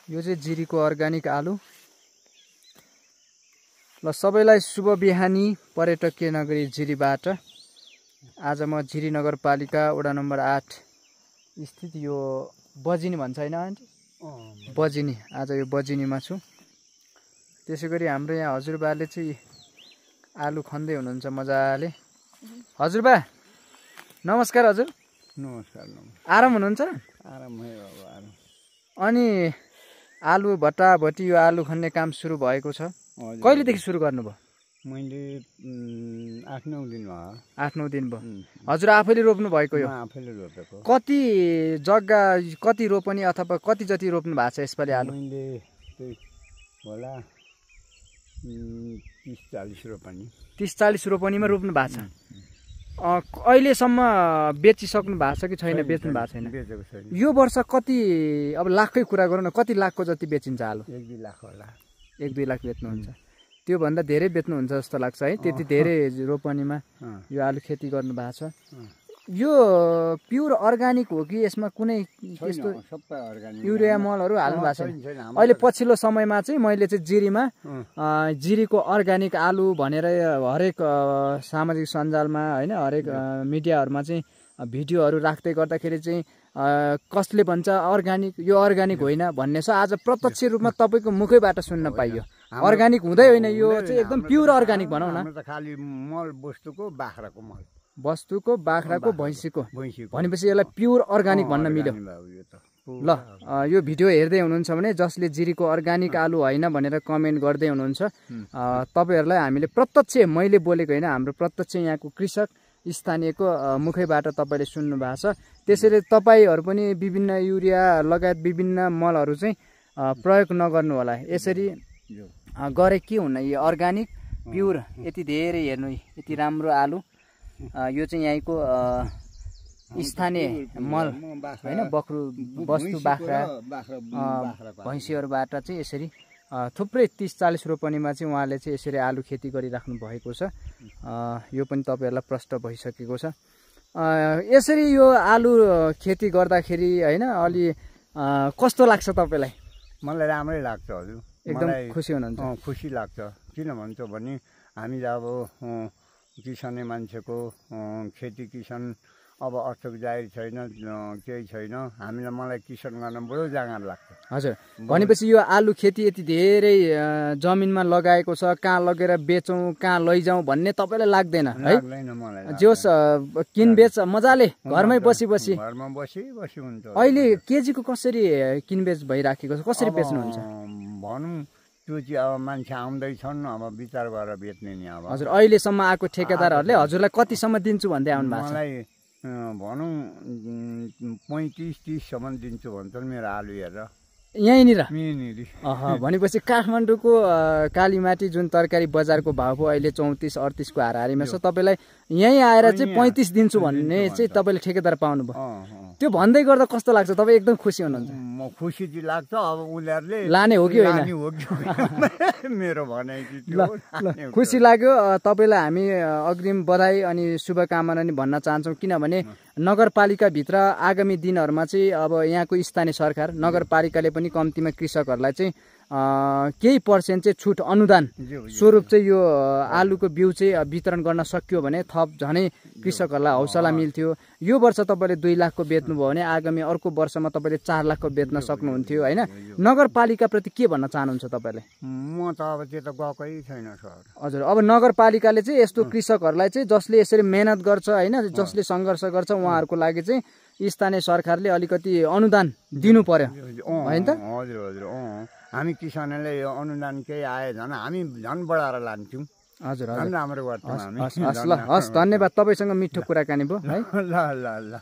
यो चाहिँ जिरीको अर्गानिक आलु। ल सबैलाई शुभ बिहानी पर्यटकीय नगरी जिरीबाट। आज म जिरी नगरपालिका वडा नम्बर 8 स्थित यो बजिनी भन्छ हैन आन्टी? बजिनी। आज यो बजिनीमा छु। त्यसैगरी हाम्रो यहाँ हजुरबाले चाहिँ आलु खन्दै हुनुहुन्छ मजाले। हजुरबा नमस्कार। हजुर नमस्कार। आराम हुनुहुन्छ? आरामै बाबु आराम। अनि आलु भट्टाभट्टी यो आलु खन्ने काम सुरु भएको छ। कहिलेदेखि सुरु गर्नुभयो? मैले 8-9 दिन भयो। 8-9 दिन भयो। हजुर आफैले रोप्नु भएको यो? आफैले रोपेको। कति जग्गा कति रोपनी अथवा कति जति रोप्नु भएको छ यसपालि आलु? मैले त्यही होला 30-40 रोपनी। 30-40 रोपनीमा रोप्नु भएको छ। अहिलेसम्म बेचिसक्नु भएको छ कि छैन? बेच्नु भएको छैन? बेचेको छैन। यो वर्ष कति, अब लाखकै कुरा गरौँ न, कति लाखको जति बेचिन्छ आलु? 1-2 लाख होला। 1-2 लाख बेच्नुहुन्छ। त्योभन्दा धेरै बेच्नुहुन्छ जस्तो लाग्छ है। त्यति धेरै रोपनीमा यो आलु खेती गर्नु भएको छ। यो प्योर अर्गानिक हो कि यसमा कुनै त्यस्तो युरिया मलहरू हाल्नु भएको छैन? अहिले पछिल्लो समयमा चाहिँ मैले चाहिँ जिरीमा जिरीको अर्गानिक आलु भनेर हरेक सामाजिक सञ्जालमा होइन हरेक मिडियाहरूमा चाहिँ भिडियोहरू राख्दै गर्दाखेरि चाहिँ कसले भन्छ अर्गानिक, यो अर्गानिक होइन भन्ने छ। आज प्रत्यक्ष रूपमा तपाईँको मुखैबाट सुन्न पाइयो। अर्गानिक हुँदै होइन, यो चाहिँ एकदम प्योर अर्गानिक भनौँ न। खालि मल बस्तुको बाख्राको मल, बस्तुको बाख्राको भैँसीको भनेपछि यसलाई प्योर अर्गानिक भन्न मिल्यो। ल यो भिडियो हेर्दै हुनुहुन्छ भने जसले जिरीको अर्गानिक आलु होइन भनेर कमेन्ट गर्दै हुनुहुन्छ, तपाईँहरूलाई हामीले प्रत्यक्ष, मैले बोलेको होइन, हाम्रो प्रत्यक्ष यहाँको कृषक स्थानीयको मुखैबाट तपाईँले सुन्नु भएको छ। त्यसैले तपाईँहरू पनि विभिन्न युरिया लगायत विभिन्न मलहरू चाहिँ प्रयोग नगर्नु होला। यसरी गरे के हुन्न, यो अर्गानिक प्योर यति धेरै हेर्नु, यति राम्रो आलु। यो चाहिँ यहीँको स्थानीय मल होइन, बख्रु बस्तु बाख्रा भैँसीहरूबाट चाहिँ यसरी थुप्रै 30-40 रोपनीमा चाहिँ उहाँले चाहिँ यसरी आलु खेती गरिराख्नु भएको छ। यो पनि तपाईँहरूलाई प्रष्ट भइसकेको छ। यसरी यो आलु खेती गर्दाखेरि होइन अलि कस्तो लाग्छ तपाईँलाई? मलाई राम्रै लाग्छ हजुर। एकदम खुसी हुनुहुन्छ? खुसी लाग्छ। किन भन्छ भने हामी अब किसाने मान्छेको खेती किसान अब अर्थक जाहिर छैन, केही छैन। मलाई किसान गर्न बडो जाँगर लाग्छ। हजुर। भनेपछि यो आलु खेती यति धेरै जमिनमा लगाएको छ, कहाँ लगेर बेचौँ कहाँ लैजाउँ भन्ने तपाईँलाई लाग्दैन है? लाग्दैन मलाई। जोस् किनबेच मजाले घरमै बसी घरमा बसी हुन्छ। अहिले केजीको कसरी किनबेच भइराखेको छ? कसरी बेच्नुहुन्छ? भनौँ त्यो चाहिँ अब मान्छे आउँदैछन्, अब विचार गरेर बेच्ने नि। अब हजुर अहिलेसम्म आएको ठेकेदारहरूले हजुरलाई कतिसम्म दिन्छु भन्दै आउनु भएको छ? मलाई भनौँ 35-30 सम्म दिन्छु भन्छन् मेरो आलु हेरेर। यहीँनिर? भनेपछि काठमाडौँको कालीमाटी जुन तरकारी बजारको भाउ पो अहिले 34-38 को हाराहारीमा छ। तपाईँलाई यहीँ आएर चाहिँ 35 दिन्छु भन्ने चाहिँ तपाईँले ठेकेदार पाउनुभयो। त्यो भन्दै गर्दा कस्तो लाग्छ? तपाईँ एकदम खुसी हुनुहुन्छ? म खुसी चाहिँ लाग्छ। अब उनीहरूले लाने हो कि होइन मेरो भनाइ चाहिँ खुसी लाग्यो। तपाईँलाई हामी अग्रिम बधाई अनि शुभकामना नि भन्न चाहन्छौँ। किनभने नगरपालिकाभित्र आगामी दिनहरूमा चाहिँ अब यहाँको स्थानीय सरकार नगरपालिकाले पनि कम्तीमा कृषकहरूलाई चाहिँ केही पर्सेन्ट चाहिँ छुट अनुदान स्वरूप चाहिँ यो आलुको बिउ चाहिँ वितरण गर्न सक्यो भने थप झनै कृषकहरूलाई हौसला मिल्थ्यो। यो वर्ष तपाईँले 2 लाखको बेच्नुभयो भने आगामी अर्को वर्षमा तपाईँले 4 लाखको बेच्न सक्नुहुन्थ्यो होइन? नगरपालिकाप्रति के भन्न चाहनुहुन्छ तपाईँले? म त अब त्यो त गएकै छैन सर। हजुर अब नगरपालिकाले चाहिँ यस्तो कृषकहरूलाई चाहिँ जसले यसरी मेहनत गर्छ होइन, जसले सङ्घर्ष गर्छ उहाँहरूको लागि चाहिँ स्थानीय सरकारले अलिकति अनुदान दिनु पर्यो होइन त? हजुर हजुर। हामी किसानले यो अनुदान केही आए झन् हामी झन् बढाएर लान्छौँ। हजुर राम्रो गर्छौँ हामी। हस् धन्यवाद। तपाईँसँग मिठो कुराकानी भयो है। ल ल ल।